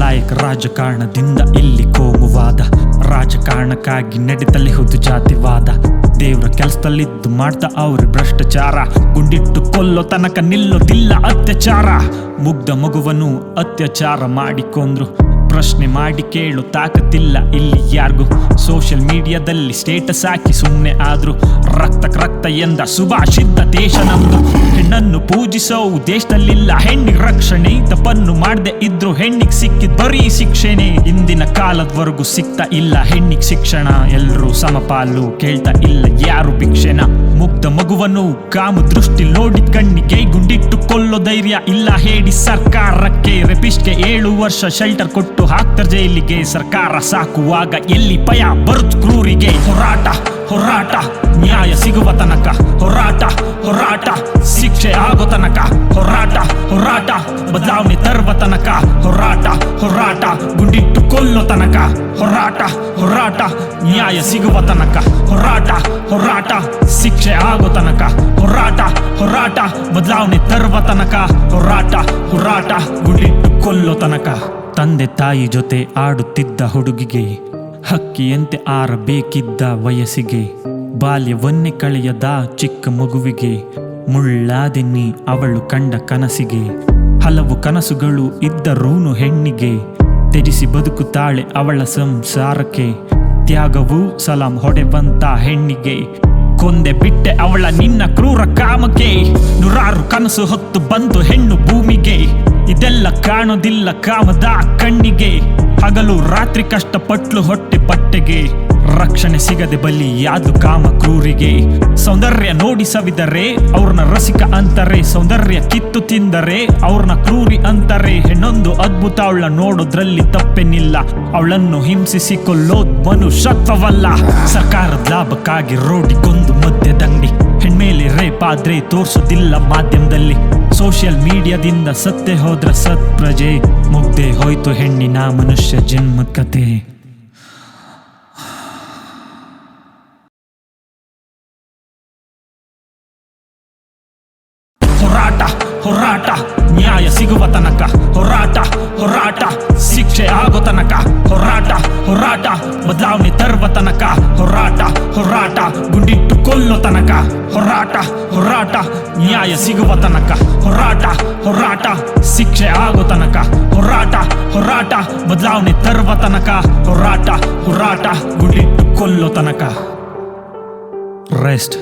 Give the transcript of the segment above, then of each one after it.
ಲಾಯಕ ರಾಜಕಾರಣದಿಂದ ಇಲ್ಲಿ ಕೋಮುವಾದ, ರಾಜಕಾರಣಕ್ಕಾಗಿ ನಡೆತಲಿಹುದು ಜಾತಿವಾದ. ದೇವ್ರ ಕೆಲಸದಲ್ಲಿದ್ದು ಮಾಡ್ತಾ ಅವ್ರ ಭ್ರಷ್ಟಾಚಾರ, ಗುಂಡಿಟ್ಟು ಕೊಲ್ಲೋ ತನಕ ನಿಲ್ಲೋದಿಲ್ಲ ಅತ್ಯಾಚಾರ. ಮುಗ್ಧ ಮಗುವನ್ನು ಅತ್ಯಾಚಾರ ಮಾಡಿಕೊಂಡ್ರು, ಪ್ರಶ್ನೆ ಮಾಡಿ ಕೇಳು ತಾಕತ್ತಿಲ್ಲ ಇಲ್ಲಿ ಯಾರಿಗೂ. ಸೋಷಿಯಲ್ ಮೀಡಿಯಾದಲ್ಲಿ ಸ್ಟೇಟಸ್ ಹಾಕಿ ಸುಮ್ಮನೆ ಆದ್ರು, ರಕ್ತಕ್ಕೆ ರಕ್ತ ಎಂದ ಸುಭಾಷಿತ ದೇಶ ನಮ್ದು. ಹೆಣ್ಣನ್ನು ಪೂಜಿಸೋ ದೇಶದಲ್ಲಿಲ್ಲ ಹೆಣ್ಣಿಗೆ ರಕ್ಷಣೆ, ತಪ್ಪನ್ನು ಮಾಡದೆ ಇದ್ರು ಹೆಣ್ಣಿಗೆ ಸಿಕ್ಕಿದ್ ಬರೀ ಶಿಕ್ಷೆನೆ. ಇಂದಿನ ಕಾಲದವರೆಗೂ ಸಿಗ್ತಾ ಇಲ್ಲ ಹೆಣ್ಣಿಗೆ ಶಿಕ್ಷಣ, ಎಲ್ರೂ ಸಮಪಾಲು ಕೇಳ್ತಾ ಇಲ್ಲ ಯಾರು ಭಿಕ್ಷೆನ. ಮುಗ್ಧ ಮಗುವನ್ನು ಕಾಮ ದೃಷ್ಟಿ ನೋಡಿ ಕಣ್ಣಿಗೆ ಗುಂಡಿಟ್ಟು ಕೊಲ್ಲೋ ಧೈರ್ಯ ಇಲ್ಲ ಹೇಳಿ ಸರ್ಕಾರಕ್ಕೆ. ರೆಪಿಸ್ಟ್ಗೆ 7 ವರ್ಷ ಶೆಲ್ಟರ್ ಕೊಟ್ಟು ಹಾಕ್ತಾರ ಜೈಲಿಗೆ. ಸರ್ಕಾರ ಸಾಕುವಾಗ ಎಲ್ಲಿ ಭಯ ಬರುತ್ ಕ್ರೂರಿಗೆ. ಹೋರಾಟ ಹೋರಾಟ ನ್ಯಾಯ ಸಿಗುವ ತನಕ, ಹೋರಾಟ ಹೋರಾಟ ಶಿಕ್ಷೆ ಆಗೋ ತನಕ, ಹೋರಾಟ ಹೋರಾಟ ಬದಲಾವಣೆ ತರುವ ತನಕ, ಹೋರಾಟ ಹೋರಾಟ ಗುಂಡಿಟ್ಟು ಕೊಲ್ಲೋ ತನಕ, ಹೋರಾಟ ಹೋರಾಟ ನ್ಯಾಯ ಸಿಗುವ ತನಕ, ಹೋರಾಟ ಹೋರಾಟ ಶಿಕ್ಷೆ ಆಗೋ ತನಕ, ಹೋರಾಟ ಹೋರಾಟ ಬದಲಾವಣೆ ತರುವ ತನಕ, ಹೋರಾಟ ಹೋರಾಟ ಗುಂಡಿಟ್ಟು ಕೊಲ್ಲೋ ತನಕ. ತಂದೆ ತಾಯಿ ಜೊತೆ ಆಡುತ್ತಿದ್ದ ಹುಡುಗಿಗೆ ಹಕ್ಕಿಯಂತೆ ಆರಬೇಕಿದ್ದ ವಯಸ್ಸಿಗೆ, ಬಾಲ್ಯವನ್ನೇ ಕಳೆಯದ ಚಿಕ್ಕ ಮಗುವಿಗೆ ಮುಳ್ಳಾದೆನ್ನಿ ಅವಳು ಕಂಡ ಕನಸಿಗೆ. ಹಲವು ಕನಸುಗಳು ಇದ್ದರೂನು ಹೆಣ್ಣಿಗೆ ತ್ಯಜಿಸಿ ಬದುಕುತ್ತಾಳೆ ಅವಳ ಸಂಸಾರಕ್ಕೆ. ತ್ಯಾಗವು ಸಲಾಂ ಹೊಡೆವಂತ ಹೆಣ್ಣಿಗೆ, ಕೊಂದೆ ಬಿಟ್ಟೆ ಅವಳ ನಿನ್ನ ಕ್ರೂರ ಕಾಮಕ್ಕೆ. ನೂರಾರು ಕನಸು ಹೊತ್ತು ಬಂತು ಹೆಣ್ಣು ಭೂಮಿಗೆ, ಇದೆಲ್ಲ ಕಾಣೋದಿಲ್ಲ ಕಾಮದ ಕಣ್ಣಿಗೆ. ಹಗಲು ರಾತ್ರಿ ಕಷ್ಟಪಟ್ಲು ಹೊಟ್ಟೆ ಪಟ್ಟೆಗೆ, ರಕ್ಷಣೆ ಸಿಗದೆ ಬಲಿ ಯಾದು ಕಾಮ ಕ್ರೂರಿಗೆ. ಸೌಂದರ್ಯ ನೋಡಿ ಸವಿದರೆ ಅವ್ರನ್ನ ರಸಿಕ ಅಂತಾರೆ, ಸೌಂದರ್ಯ ಕಿತ್ತು ತಿಂದರೆ ಅವ್ರನ್ನ ಕ್ರೂರಿ ಅಂತಾರೆ. ಹೆಣ್ಣೊಂದು ಅದ್ಭುತ, ಅವಳ ನೋಡೋದ್ರಲ್ಲಿ ತಪ್ಪೇನಿಲ್ಲ, ಅವಳನ್ನು ಹಿಂಸಿಸಿ ಕೊಲ್ಲೋದ್ ಮನುಷ್ಯತ್ವವಲ್ಲ. ಸರ್ಕಾರದ ಲಾಭಕ್ಕಾಗಿ ರೋಡಿಗೊಂದು ಮದ್ಯದಂಗಡಿ, ಹೆಣ್ಮೇಲೆ ರೇಪ್ ಆದ್ರೆ ತೋರ್ಸೋದಿಲ್ಲ ಮಾಧ್ಯಮದಲ್ಲಿ. ಸೋಷಿಯಲ್ ಮೀಡಿಯಾದಿಂದ ಸತ್ತೆ ಹೋದ್ರ ಸತ್ ಪ್ರಜೆ, ಮುಗ್ದೆ ಹೋಯ್ತು ಹೆಣ್ಣಿನ ಮನುಷ್ಯ ಜನ್ಮದ ಕತೆ. ಹೋರಾಟ ಹೋರಾಟ ನ್ಯಾಯ ಸಿಗುವ ತನಕ, ಹೋರಾಟ ಹೋರಾಟ ಶಿಕ್ಷೆ ಆಗೋ ತನಕ, ಹೋರಾಟ ಹೋರಾಟ ಬದಲಾವಣೆ ತರುವ ತನಕ, ಹೋರಾಟ ಹೋರಾಟ ಗುಂಡಿಟ್ಟು ಕೊಲ್ಲೋ ತನಕ, ಹೋರಾಟ ಹೋರಾಟ ನ್ಯಾಯ ಸಿಗುವ ತನಕ, ಹೋರಾಟ ಹೋರಾಟ ಶಿಕ್ಷೆ ಆಗೋ ತನಕ, ಹೋರಾಟ ಹೋರಾಟ ಬದಲಾವಣೆ ತರುವ ತನಕ, ಹೋರಾಟ ಹೋರಾಟ ಗುಂಡಿಟ್ಟು ಕೊಲ್ಲೋ ತನಕ. Rest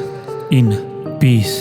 in peace.